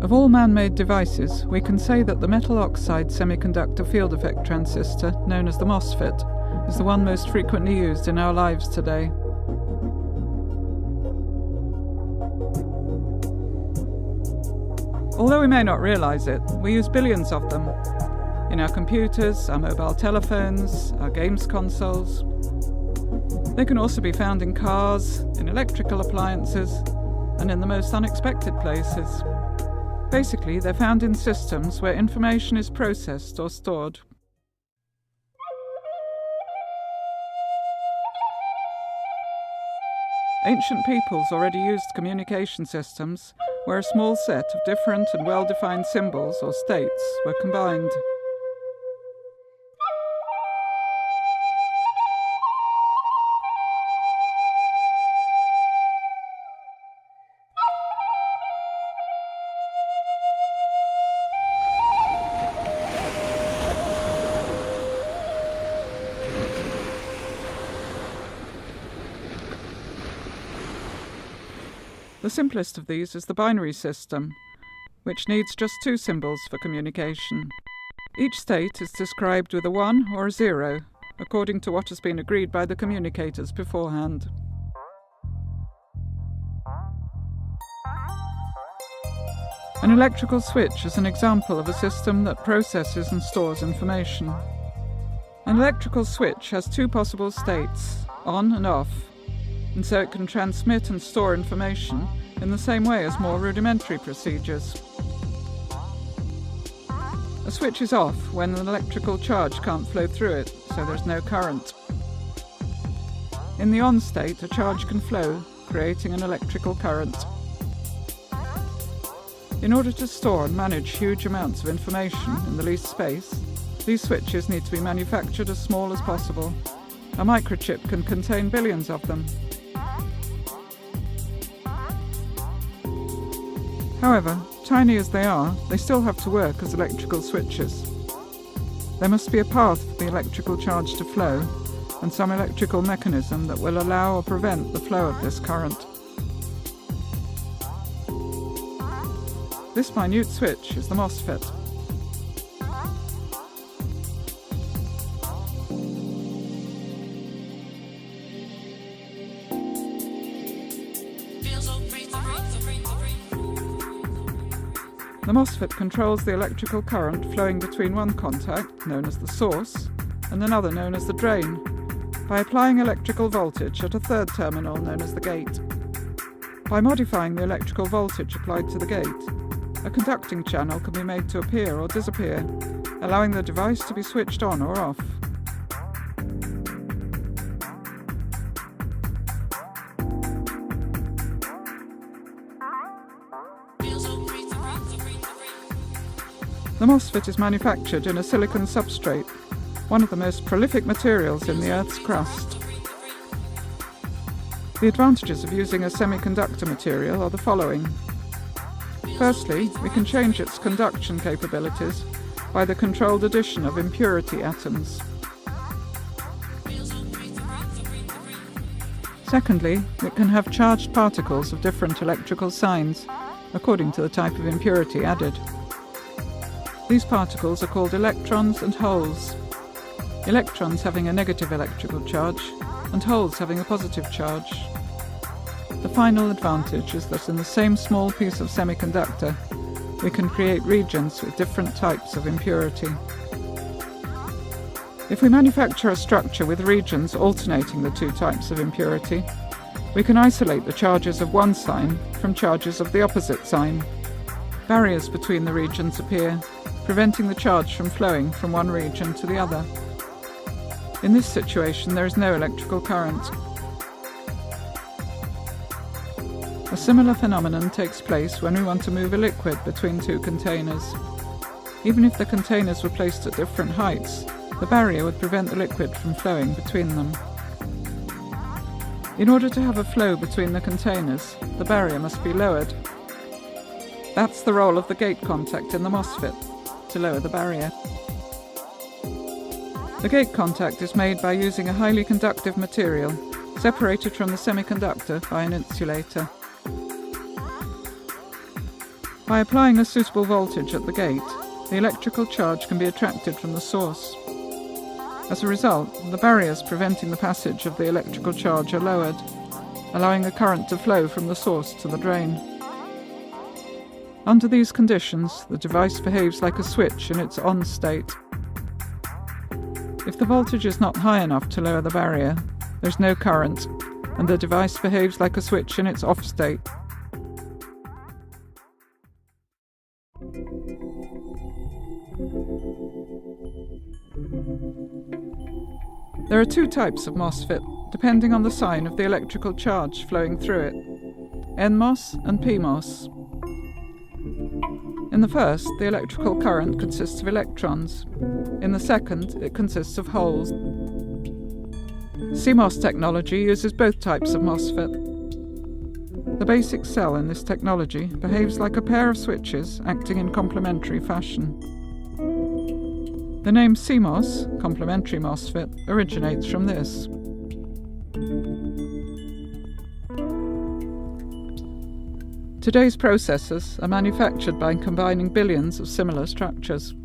Of all man-made devices, we can say that the metal oxide semiconductor field effect transistor, known as the MOSFET, is the one most frequently used in our lives today. Although we may not realize it, we use billions of them in our computers, our mobile telephones, our games consoles. They can also be found in cars, in electrical appliances, and in the most unexpected places. Basically, they're found in systems where information is processed or stored. Ancient peoples already used communication systems where a small set of different and well-defined symbols or states were combined. The simplest of these is the binary system, which needs just two symbols for communication. Each state is described with a 1 or a 0, according to what has been agreed by the communicators beforehand. An electrical switch is an example of a system that processes and stores information. An electrical switch has two possible states, on and off, and so it can transmit and store information in the same way as more rudimentary procedures. A switch is off when an electrical charge can't flow through it, so there's no current. In the on state, a charge can flow, creating an electrical current. In order to store and manage huge amounts of information in the least space, these switches need to be manufactured as small as possible. A microchip can contain billions of them. However, tiny as they are, they still have to work as electrical switches. There must be a path for the electrical charge to flow, and some electrical mechanism that will allow or prevent the flow of this current. This minute switch is the MOSFET. The MOSFET controls the electrical current flowing between one contact, known as the source, and another known as the drain, by applying electrical voltage at a third terminal known as the gate. By modifying the electrical voltage applied to the gate, a conducting channel can be made to appear or disappear, allowing the device to be switched on or off. The MOSFET is manufactured in a silicon substrate, one of the most prolific materials in the Earth's crust. The advantages of using a semiconductor material are the following. Firstly, we can change its conduction capabilities by the controlled addition of impurity atoms. Secondly, it can have charged particles of different electrical signs, according to the type of impurity added. These particles are called electrons and holes. Electrons having a negative electrical charge, and holes having a positive charge. The final advantage is that in the same small piece of semiconductor, we can create regions with different types of impurity. If we manufacture a structure with regions alternating the two types of impurity, we can isolate the charges of one sign from charges of the opposite sign. Barriers between the regions appear, preventing the charge from flowing from one region to the other. In this situation, there is no electrical current. A similar phenomenon takes place when we want to move a liquid between two containers. Even if the containers were placed at different heights, the barrier would prevent the liquid from flowing between them. In order to have a flow between the containers, the barrier must be lowered. That's the role of the gate contact in the MOSFET, to lower the barrier. The gate contact is made by using a highly conductive material separated from the semiconductor by an insulator. By applying a suitable voltage at the gate, the electrical charge can be attracted from the source. As a result, the barriers preventing the passage of the electrical charge are lowered, allowing a current to flow from the source to the drain. Under these conditions, the device behaves like a switch in its on state. If the voltage is not high enough to lower the barrier, there's no current, and the device behaves like a switch in its off state. There are two types of MOSFET, depending on the sign of the electrical charge flowing through it: NMOS and PMOS. In the first, the electrical current consists of electrons. In the second, it consists of holes. CMOS technology uses both types of MOSFET. The basic cell in this technology behaves like a pair of switches acting in complementary fashion. The name CMOS, complementary MOSFET, originates from this. Today's processors are manufactured by combining billions of similar structures.